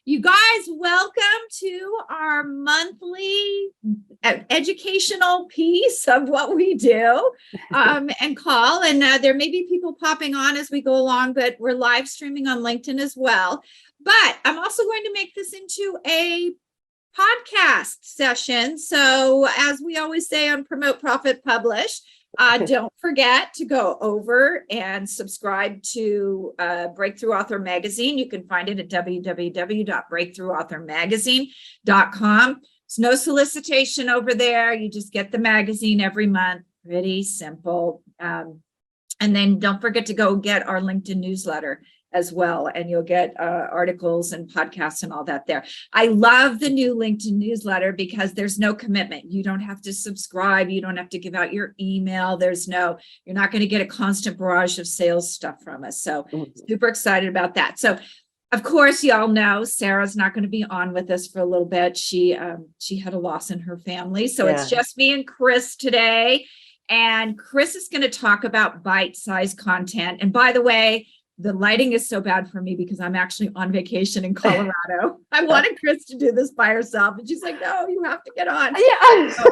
You guys, welcome to our monthly educational piece of what we do and call. And there may be people popping on as we go along, but we're live streaming on LinkedIn as well. But I'm also going to make this into a podcast session. So as we always say on Promote, Profit, Publish, don't forget to go over and subscribe to Breakthrough Author Magazine. You can find it at www.breakthroughauthormagazine.com. There's no solicitation over there. You just get the magazine every month. Pretty simple. And then don't forget to go get our LinkedIn newsletter as well, and you'll get articles and podcasts and all that there. I love the new LinkedIn newsletter because there's no commitment. You don't have to subscribe. You don't have to give out your email. You're not going to get a constant barrage of sales stuff from us. So super excited about that. So of course, y'all know Sarah's not going to be on with us for a little bit. She had a loss in her family. So It's just me and Chris today. And Chris is going to talk about bite-sized content. And by the way, the lighting is so bad for me because I'm actually on vacation in Colorado. I wanted Chris to do this by herself. And she's like, no, you have to get on. Yeah. So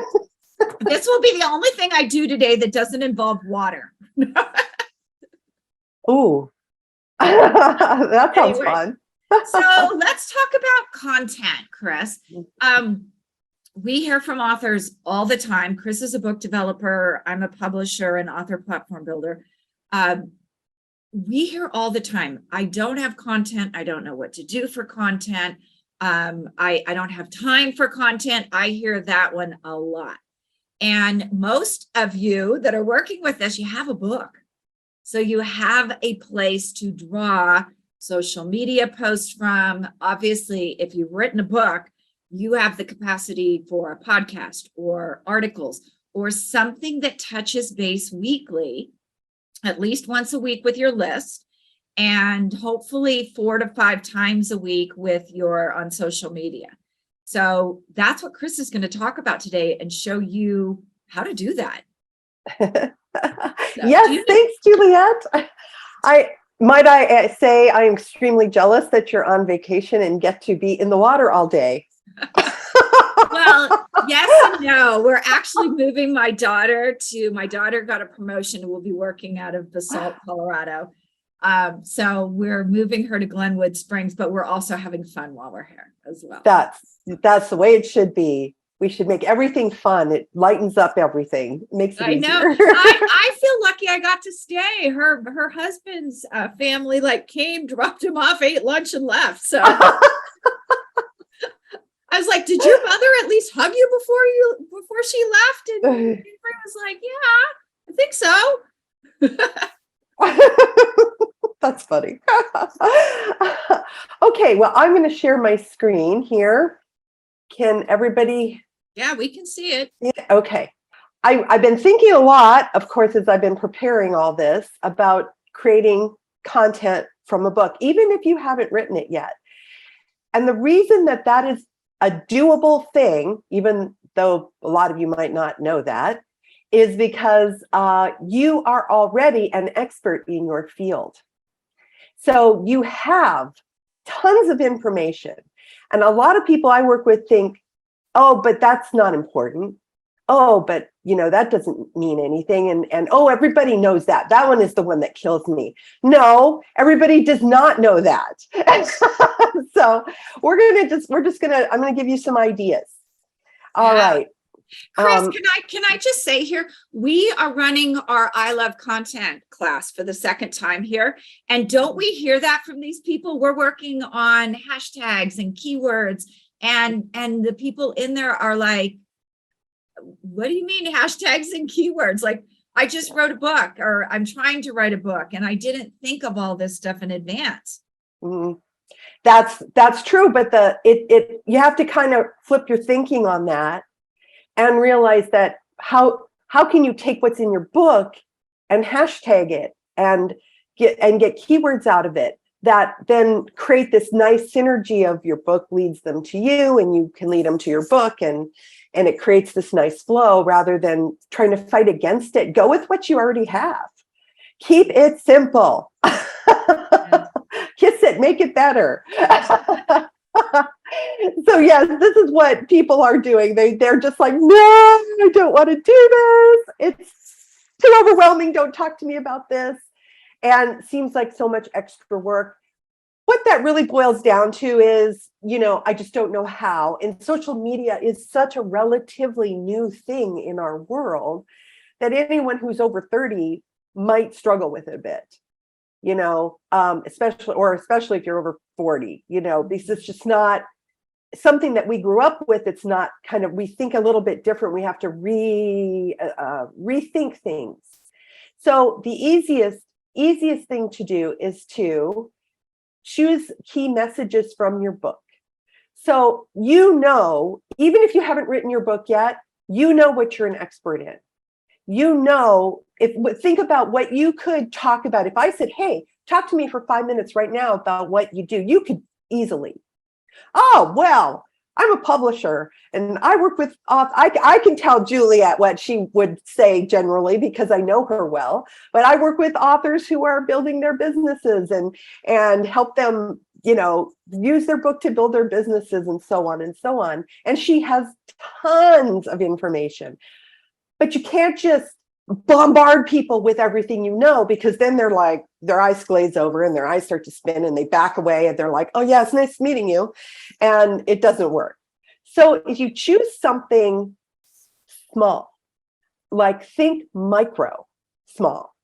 this will be the only thing I do today that doesn't involve water. Ooh, that sounds fun. So let's talk about content, Chris. We hear from authors all the time. Chris is a book developer. I'm a publisher and author platform builder. We hear all the time, I don't have content. I don't know what to do for content. I don't have time for content. I hear that one a lot. And most of you that are working with us, you have a book. So you have a place to draw social media posts from. Obviously, if you've written a book, you have the capacity for a podcast or articles or something that touches base weekly, at least once a week with your list, and hopefully 4 to 5 times a week with on social media. So that's what Chris is going to talk about today and show you how to do that. Yes, thanks, Juliet. I say I'm extremely jealous that you're on vacation and get to be in the water all day. Well, yes and no. We're actually moving my daughter got a promotion and will be working out of Basalt, Colorado. So we're moving her to Glenwood Springs, but we're also having fun while we're here as well. That's the way it should be. We should make everything fun. It lightens up everything. It makes it easier. I know. I feel lucky I got to stay. Her husband's family came, dropped him off, ate lunch and left. So I was like, did your mother at least hug you before she left? And Jennifer was like, yeah, I think so. That's funny. Okay, well, I'm going to share my screen here. Can everybody? Yeah, we can see it. Yeah, okay. I've been thinking a lot, of course, as I've been preparing all this, about creating content from a book, even if you haven't written it yet. And the reason that is a doable thing, even though a lot of you might not know that, is because you are already an expert in your field. So you have tons of information. And a lot of people I work with think, oh, but that's not important. Oh, but that doesn't mean anything. And oh, everybody knows that. That one is the one that kills me. No, everybody does not know that. So I'm going to give you some ideas. All right. Chris, can I just say here, we are running our I Love Content class for the second time here. And don't we hear that from these people? We're working on hashtags and keywords, and the people in there are like, what do you mean hashtags and keywords? Like, I just wrote a book, or I'm trying to write a book, and I didn't think of all this stuff in advance. Mm-hmm. That's true, but you have to kind of flip your thinking on that and realize that how can you take what's in your book and hashtag it and get keywords out of it that then create this nice synergy of your book leads them to you and you can lead them to your book, and it creates this nice flow rather than trying to fight against it. Go with what you already have. Keep it simple. Kiss it, make it better. So yes, this is what people are doing. They're just like, no, I don't want to do this. It's too overwhelming. Don't talk to me about this. And seems like so much extra work. What that really boils down to is, I just don't know how. And social media is such a relatively new thing in our world that anyone who's over 30 might struggle with it a bit, especially if you're over 40, because it's just not something that we grew up with. It's not we think a little bit different. We have to rethink things. So the easiest thing to do is to choose key messages from your book. So, even if you haven't written your book yet, what you're an expert in. Think about what you could talk about. If I said, hey, talk to me for 5 minutes right now about what you do, you could easily. Oh, well, I'm a publisher and I work with, I can tell Juliet what she would say generally because I know her well, but I work with authors who are building their businesses and help them, use their book to build their businesses and so on and so on. And she has tons of information, but you can't just bombard people with everything because then they're like, their eyes glaze over and their eyes start to spin and they back away and they're like, oh yeah, it's nice meeting you. And it doesn't work. So if you choose something small, like think micro, small,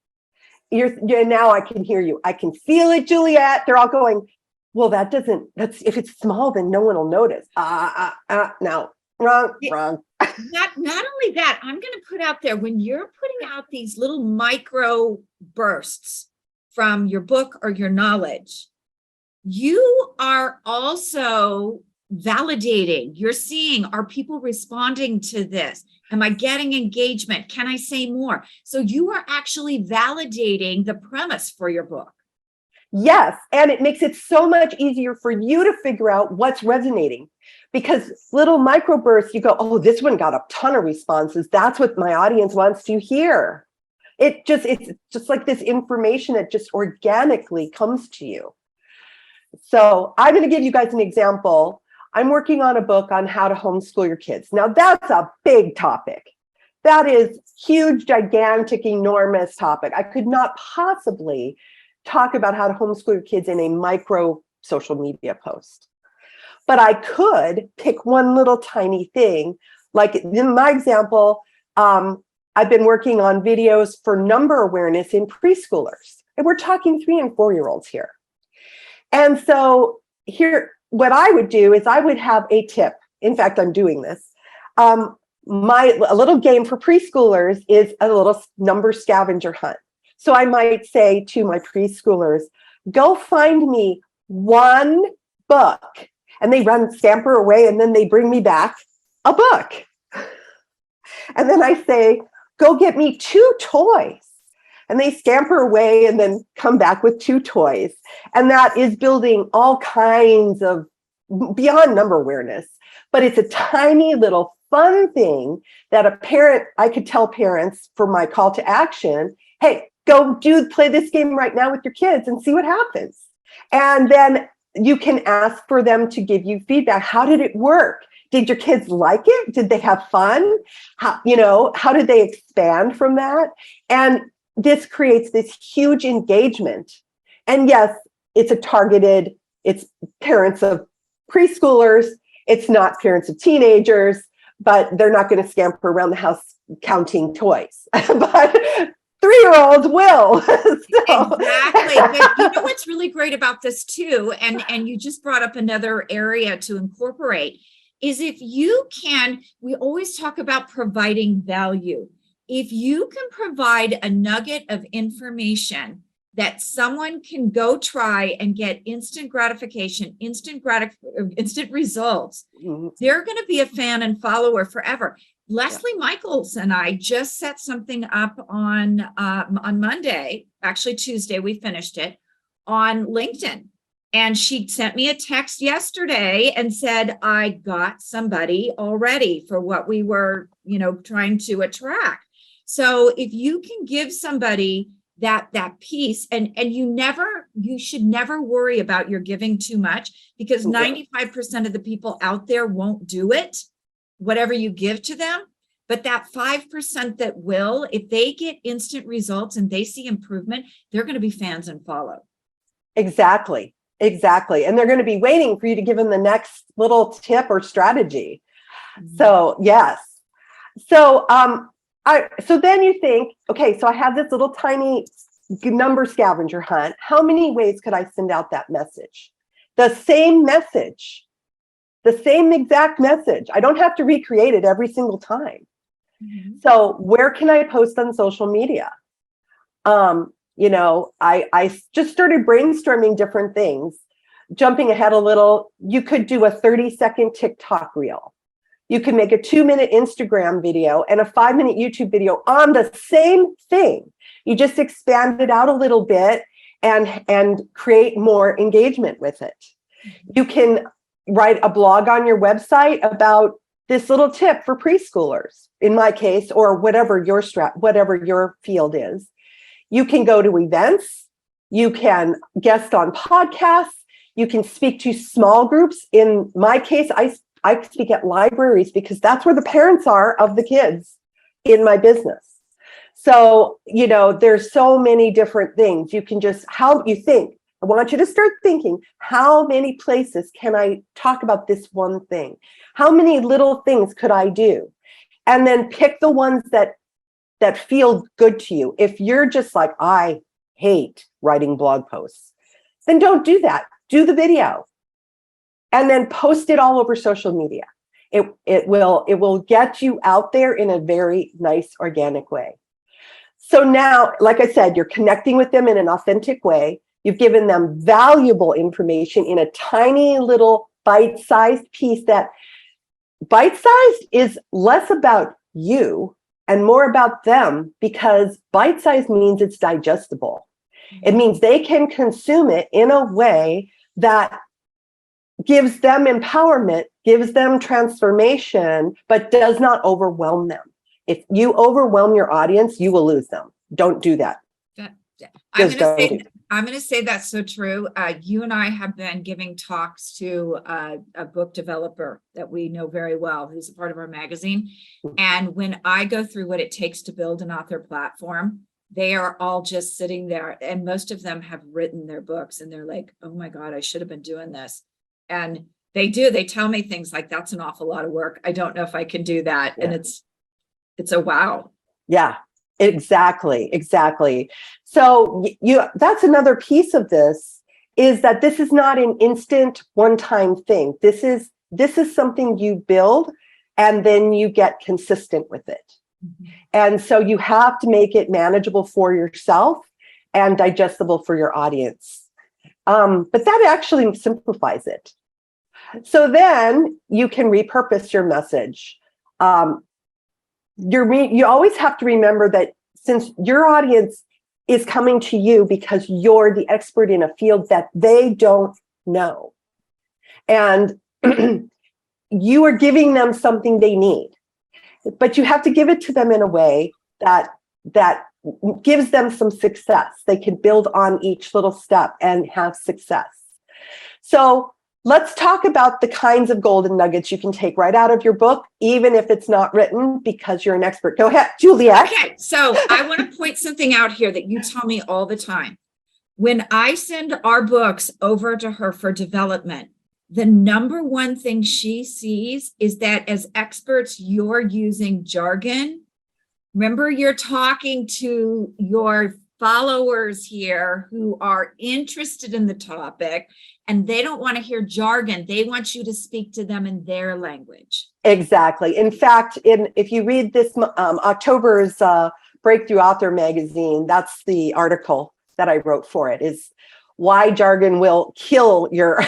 now I can hear you. I can feel it, Juliet. They're all going, well, if it's small, then no one will notice. No, wrong. Not only that, I'm going to put out there, when you're putting out these little micro bursts from your book or your knowledge, you are also validating. You're seeing, are people responding to this? Am I getting engagement? Can I say more? So you are actually validating the premise for your book. Yes, and it makes it so much easier for you to figure out what's resonating. Because little microbursts, you go, oh, this one got a ton of responses. That's what my audience wants to hear. It's just like this information that just organically comes to you. So I'm going to give you guys an example. I'm working on a book on how to homeschool your kids. Now, that's a big topic. That is huge, gigantic, enormous topic. I could not possibly talk about how to homeschool your kids in a micro social media post. But I could pick one little tiny thing. Like in my example, I've been working on videos for number awareness in preschoolers. And we're talking 3 and 4-year-olds here. And so here, what I would do is I would have a tip. In fact, I'm doing this. A little game for preschoolers is a little number scavenger hunt. So I might say to my preschoolers, go find me one book. And they scamper away, and then they bring me back a book. And then I say, go get me 2 toys. And they scamper away and then come back with 2 toys. And that is building all kinds of beyond number awareness. But it's a tiny little fun thing that I could tell parents for my call to action, hey, play this game right now with your kids and see what happens. And then you can ask for them to give you feedback. How did it work? Did your kids like it? Did they have fun? How did they expand from that? And this creates this huge engagement. And yes, it's it's parents of preschoolers. It's not parents of teenagers, but they're not going to scamper around the house counting toys. But 3-year-olds will. So. Exactly. But you know what's really great about this too, and you just brought up another area to incorporate, is we always talk about providing value. If you can provide a nugget of information that someone can go try and get instant gratification, instant results, they're going to be a fan and follower forever. Leslie Michaels and I just set something up on Monday, actually Tuesday, we finished it on LinkedIn. And she sent me a text yesterday and said, I got somebody already for what we were, trying to attract. So if you can give somebody that piece. And you should never worry about your giving too much, because 95% of the people out there won't do it, whatever you give to them. But that 5% that will, if they get instant results and they see improvement, they're going to be fans and follow. Exactly. And they're going to be waiting for you to give them the next little tip or strategy. So yes. So so then you think, okay, so I have this little tiny number scavenger hunt. How many ways could I send out that message? The same message, the same exact message. I don't have to recreate it every single time. So where can I post on social media? I just started brainstorming different things. Jumping ahead a little, you could do a 30-second TikTok reel. You can make a 2-minute Instagram video and a 5-minute YouTube video on the same thing. You just expand it out a little bit and create more engagement with it. You can write a blog on your website about this little tip for preschoolers, in my case, or whatever your field is. You can go to events. You can guest on podcasts. You can speak to small groups. In my case, I speak at libraries because that's where the parents are of the kids in my business. So, there's so many different things. You can just, how you think. I want you to start thinking, how many places can I talk about this one thing? How many little things could I do? And then pick the ones that feel good to you. If you're just like, I hate writing blog posts, then don't do that. Do the video and then post it all over social media. It will get you out there in a very nice, organic way. So now, like I said, you're connecting with them in an authentic way. You've given them valuable information in a tiny little bite-sized piece. That bite-sized is less about you and more about them, because bite-sized means it's digestible. It means they can consume it in a way that gives them empowerment, gives them transformation, but does not overwhelm them. If you overwhelm your audience, you will lose them. Don't do that. I'm going to say that's so true. You and I have been giving talks to a book developer that we know very well, who's a part of our magazine. And when I go through what it takes to build an author platform, they are all just sitting there, and most of them have written their books, and they're like, oh my God, I should have been doing this. And they tell me things like, that's an awful lot of work. I don't know if I can do that. Yeah. And it's a wow. Yeah. Exactly. So that's another piece of this, is that this is not an instant one-time thing. This is something you build and then you get consistent with it. Mm-hmm. And so you have to make it manageable for yourself and digestible for your audience. But that actually simplifies it. So then you can repurpose your message. You always have to remember that since your audience is coming to you because you're the expert in a field that they don't know, and you are giving them something they need, but you have to give it to them in a way that gives them some success. They can build on each little step and have success. So let's talk about the kinds of golden nuggets you can take right out of your book, even if it's not written, because you're an expert. Go ahead, Juliet. Okay, so I want to point something out here that you tell me all the time. When I send our books over to her for development, the number one thing she sees is that as experts, you're using jargon. Remember, you're talking to your followers here who are interested in the topic, and they don't want to hear jargon. They want you to speak to them in their language. Exactly. In fact, if you read this October's Breakthrough Author magazine, that's the article that I wrote for it, is why jargon will kill your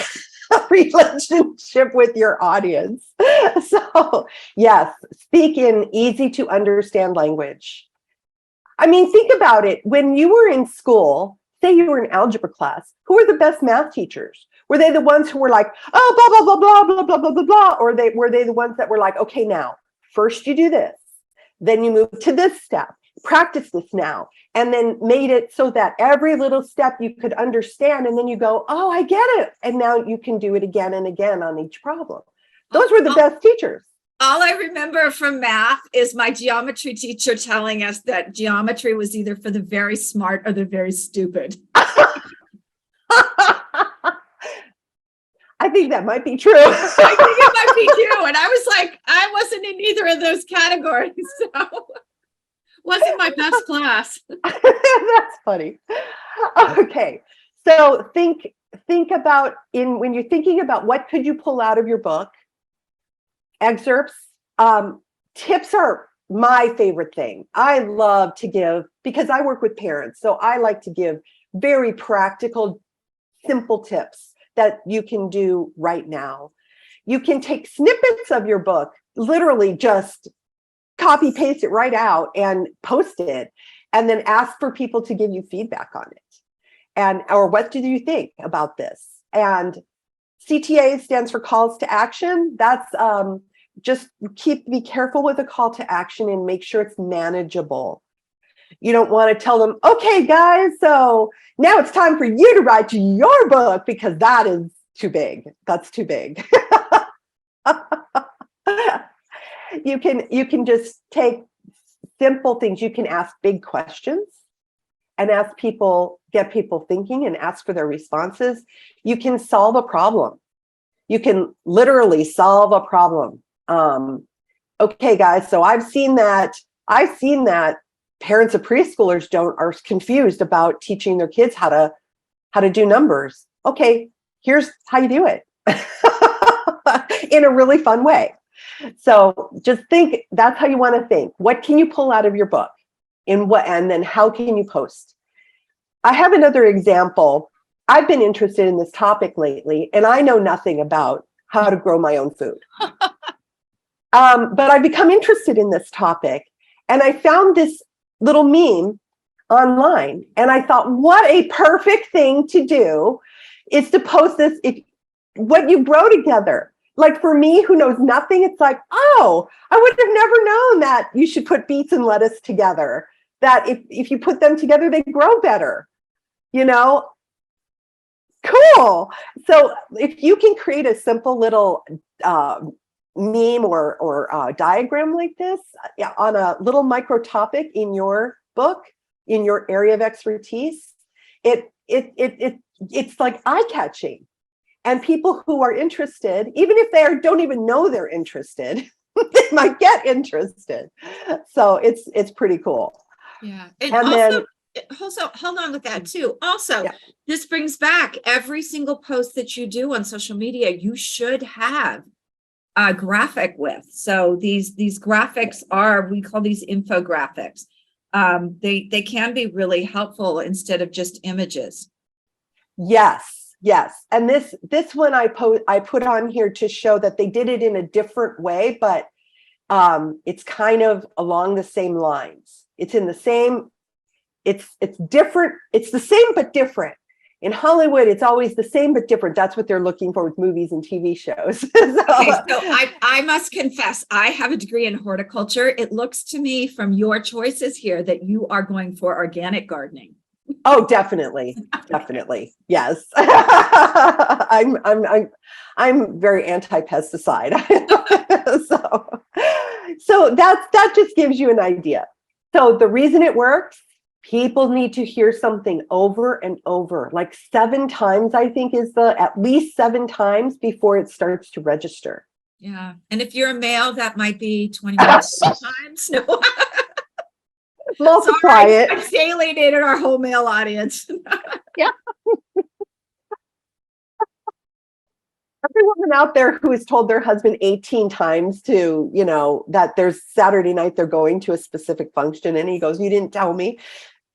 relationship with your audience. So yes, speak in easy to understand language. I mean, think about it. When you were in school, say you were in algebra class, who were the best math teachers? Were they the ones who were like, oh, blah, blah, blah, blah, blah, blah, blah, blah, blah? Or were they the ones that were like, okay, now, first you do this, then you move to this step, practice this now, and then made it so that every little step you could understand, and then you go, oh, I get it, and now you can do it again and again on each problem. Those were the best teachers. All I remember from math is my geometry teacher telling us that geometry was either for the very smart or the very stupid. I think that might be true. I think it might be too. And I was like, I wasn't in either of those categories. So wasn't my best class. That's funny. Okay. So think about when you're thinking about what could you pull out of your book, excerpts, tips are my favorite thing. I love to give, because I work with parents. So I like to give very practical, simple tips that you can do right now. You can take snippets of your book, literally just copy paste it right out and post it, and then ask for people to give you feedback on it. Or what do you think about this? And CTA stands for calls to action. That's just be careful with a call to action and make sure it's manageable. You don't want to tell them, okay, guys, so now it's time for you to write your book, because that is too big. That's too big. You can just take simple things. You can ask big questions and get people thinking and ask for their responses. You can solve a problem. You can literally solve a problem. Okay, guys, so I've seen that parents of preschoolers are confused about teaching their kids how to do numbers. Okay, here's how you do it in a really fun way. So just think, that's how you want to think. What can you pull out of your book? And then how can you post? I have another example. I've been interested in this topic lately, and I know nothing about how to grow my own food. But I've become interested in this topic, and I found this little meme online, and I thought, what a perfect thing to do is to post this, what you grow together. Like for me, who knows nothing, it's like, oh, I would have never known that you should put beets and lettuce together, that if you put them together, they grow better, Cool. So if you can create a simple little meme or diagram like this on a little micro topic in your book, in your area of expertise, it's like eye-catching. And people who are interested, even if they don't even know they're interested, they might get interested. So it's pretty cool. Yeah. And also, then hold on with that too. Also, yeah. This brings back every single post that you do on social media, you should have a graphic with. So these graphics we call these infographics. They can be really helpful instead of just images. Yes. And this one I put on here to show that they did it in a different way, but it's kind of along the same lines. It's in the same, it's different. It's the same, but different. In Hollywood, it's always the same, but different. That's what they're looking for with movies and TV shows. So I must confess, I have a degree in horticulture. It looks to me from your choices here that you are going for organic gardening. Oh, definitely. Yes. I'm very anti-pesticide. So that just gives you an idea. So the reason it works, people need to hear something over and over, like 7 times, I think at least 7 times before it starts to register. Yeah. And if you're a male, that might be 20 minutes times. No. Multiply it. I'm alienated our whole male audience. Yeah. Every woman out there who has told their husband 18 times that there's Saturday night they're going to a specific function, and he goes, "You didn't tell me,"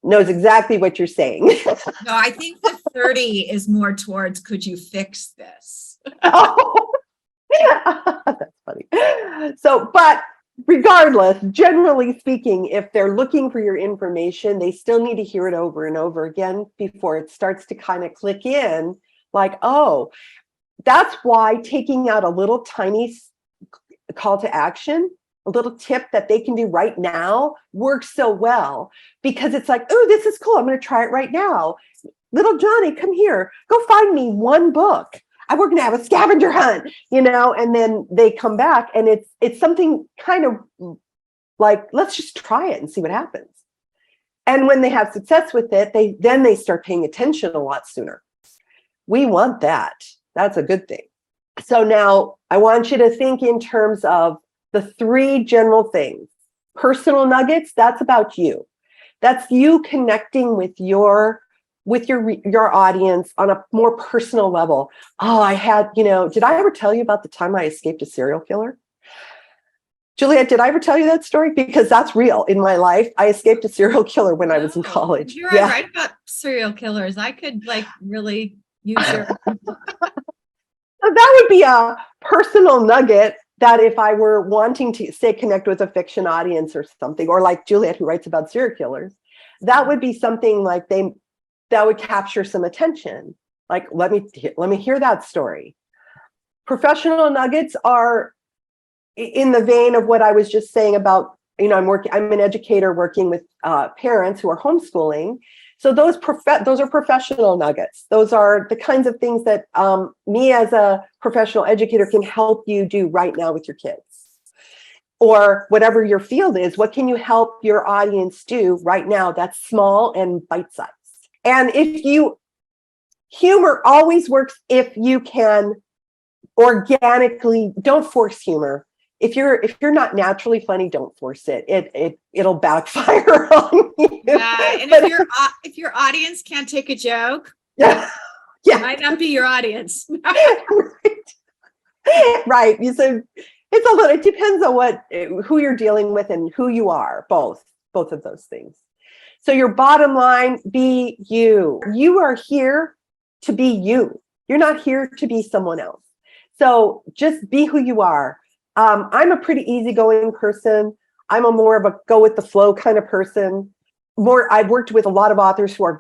knows exactly what you're saying. No, I think the 30 is more towards, could you fix this? Oh. That's funny. So, but regardless, generally speaking, if they're looking for your information, they still need to hear it over and over again before it starts to kind of click in, like, oh, that's why taking out a little tiny call to action, a little tip that they can do right now works so well because it's like, oh, this is cool. I'm going to try it right now. Little Johnny, come here. Go find me one book. We're going to have a scavenger hunt, and then they come back and it's something kind of like, let's just try it and see what happens. And when they have success with it, they start paying attention a lot sooner. We want that. That's a good thing. So now I want you to think in terms of the 3 general things. Personal nuggets, that's about you. That's you connecting with your audience on a more personal level. Oh, did I ever tell you about the time I escaped a serial killer? Juliet, did I ever tell you that story? Because that's real in my life. I escaped a serial killer when I was in college. You're right about serial killers. I could really use your. That would be a personal nugget that if I were wanting to say connect with a fiction audience or something, or like Juliet who writes about serial killers, that would be something like that would capture some attention. Like, let me hear that story. Professional nuggets are in the vein of what I was just saying about, I'm an educator working with parents who are homeschooling. So those are professional nuggets. Those are the kinds of things that me as a professional educator can help you do right now with your kids. Or whatever your field is, what can you help your audience do right now that's small and bite-sized? And humor always works if you can organically, don't force humor. If you're not naturally funny, don't force it. It'll backfire on you. Yeah, and if your audience can't take a joke, yeah, it might not be your audience. Right. You said it depends on who you're dealing with and who you are. Both of those things. So your bottom line, be you. You are here to be you. You're not here to be someone else. So just be who you are. I'm a pretty easygoing person. I'm more of a go with the flow kind of person. I've worked with a lot of authors who are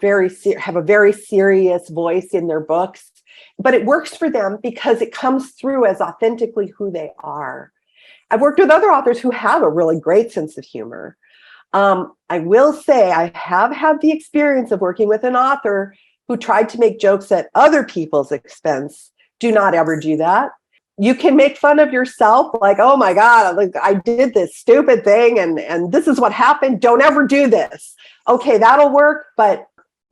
have a very serious voice in their books, but it works for them because it comes through as authentically who they are. I've worked with other authors who have a really great sense of humor. I will say I have had the experience of working with an author who tried to make jokes at other people's expense. Do not ever do that. You can make fun of yourself, like, oh my God, I did this stupid thing and this is what happened. Don't ever do this. Okay, that'll work, but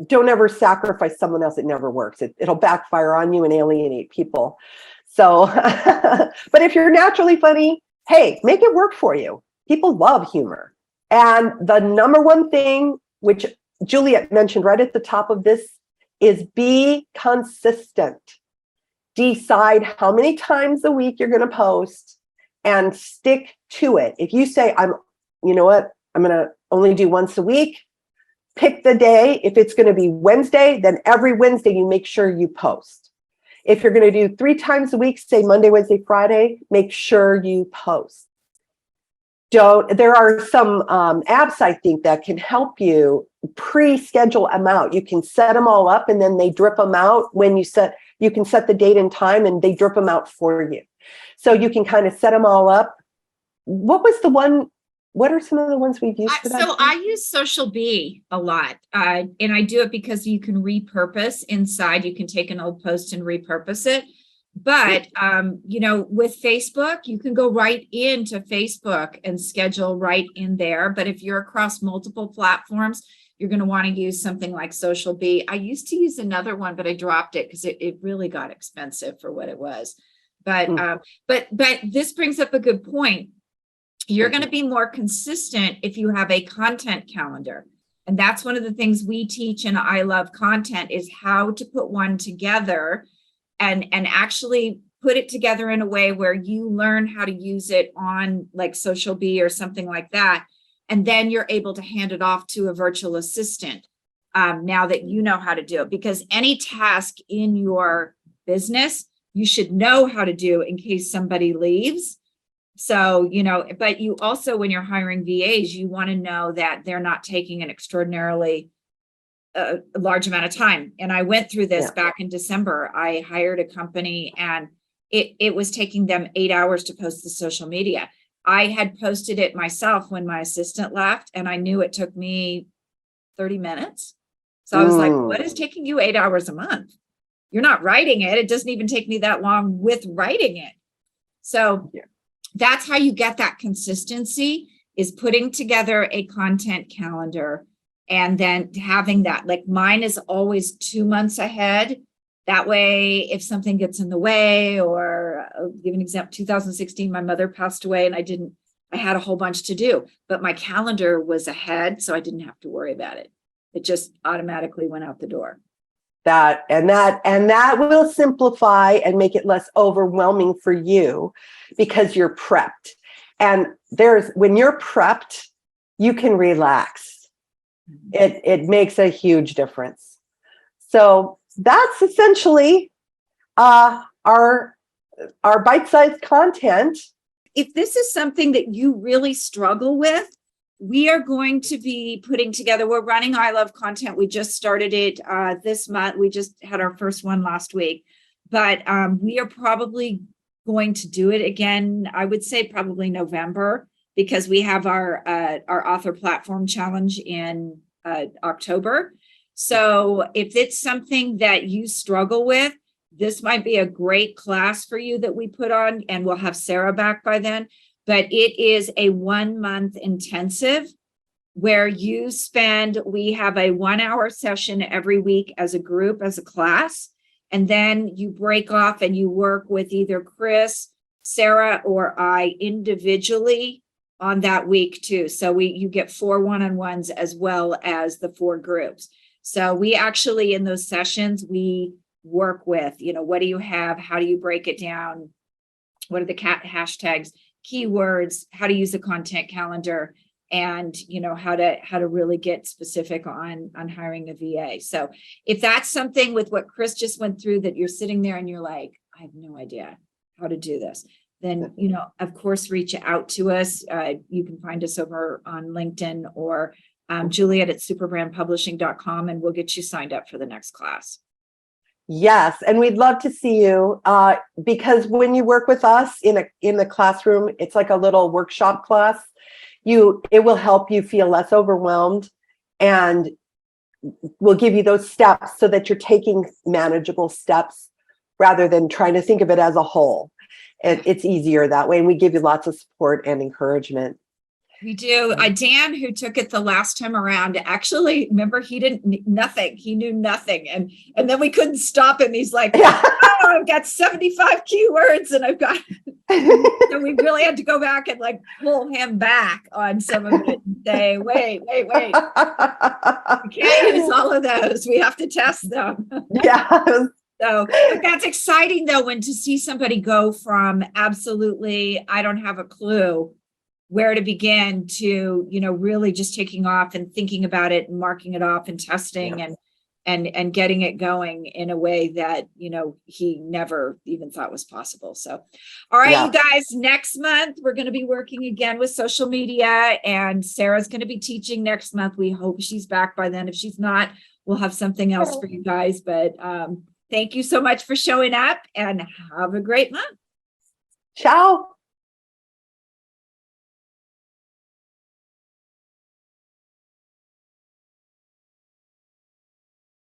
don't ever sacrifice someone else. It never works. It'll backfire on you and alienate people. So, but if you're naturally funny, hey, make it work for you. People love humor. And the number one thing, which Juliet mentioned right at the top of this, is be consistent. Decide how many times a week you're going to post and stick to it. If you say, I'm going to only do once a week, pick the day. If it's going to be Wednesday, then every Wednesday you make sure you post. If you're going to do 3 times a week, say Monday, Wednesday, Friday, make sure you post. There are some apps, I think, that can help you pre-schedule them out. You can set them all up and then they drip them out when you can set the date and time and they drip them out for you. So you can kind of set them all up. What are some of the ones we've used for that? So I use Social Bee a lot. And I do it because you can repurpose inside. You can take an old post and repurpose it. But, with Facebook, you can go right into Facebook and schedule right in there. But if you're across multiple platforms, you're going to want to use something like Social Bee. I used to use another one, but I dropped it because it really got expensive for what it was. But this brings up a good point. You're going to be more consistent if you have a content calendar. And that's one of the things we teach in I Love Content is how to put one together and actually put it together in a way where you learn how to use it on like Social Bee or something like that. And then you're able to hand it off to a virtual assistant now that you know how to do it. Because any task in your business, you should know how to do in case somebody leaves. So, but you also, when you're hiring VAs, you want to know that they're not taking an extraordinarily a large amount of time. And I went through this back in December. I hired a company and it was taking them 8 hours to post the social media. I had posted it myself when my assistant left, and I knew it took me 30 minutes. So I was like, what is taking you 8 hours a month? You're not writing it. It doesn't even take me that long with writing it. So that's how you get that consistency, is putting together a content calendar and then having that. Like mine is always 2 months ahead. That way, if something gets in the way, or I'll give an example, 2016, my mother passed away and I had a whole bunch to do, but my calendar was ahead, so I didn't have to worry about it. It just automatically went out the door. That will simplify and make it less overwhelming for you because you're prepped. And when you're prepped, you can relax. It makes a huge difference. So that's essentially our bite-sized content. If this is something that you really struggle with, we are going to be putting together, we're running I Love Content. We just started it this month. We just had our first one last week, but we are probably going to do it again. I would say probably November, because we have our author platform challenge in October. So if it's something that you struggle with, this might be a great class for you that we put on, and we'll have Sarah back by then. But it is a 1 month intensive where we have a 1 hour session every week as a group, as a class. And then you break off and you work with either Chris, Sarah, or I individually on that week too. So you get 4 one-on-ones as well as the 4 groups. So we actually, in those sessions, we work with, what do you have? How do you break it down? What are the hashtags, keywords, how to use a content calendar, and how to really get specific on hiring a VA. So if that's something with what Chris just went through, that you're sitting there and you're like, I have no idea how to do this, then, of course, reach out to us. You can find us over on LinkedIn or Juliet at superbrandpublishing.com, and we'll get you signed up for the next class. Yes, and we'd love to see you because when you work with us in the classroom, it's like a little workshop class. It will help you feel less overwhelmed, and we'll give you those steps so that you're taking manageable steps rather than trying to think of it as a whole. It's easier that way, and we give you lots of support and encouragement. We do. Dan, who took it the last time around, actually, remember, he knew nothing. And then we couldn't stop him. He's like, oh, I've got 75 keywords and I've got, so we really had to go back and pull him back on some of it and say, wait. We can't use all of those. We have to test them. Yes. So that's exciting though, when to see somebody go from absolutely, I don't have a clue where to begin, to really just taking off and thinking about it and marking it off and testing and getting it going in a way that he never even thought was possible. So all right, you guys, next month we're going to be working again with social media, and Sarah's going to be teaching next month. We hope she's back by then. If she's not, we'll have something else for you guys. But thank you so much for showing up, and have a great month. Ciao.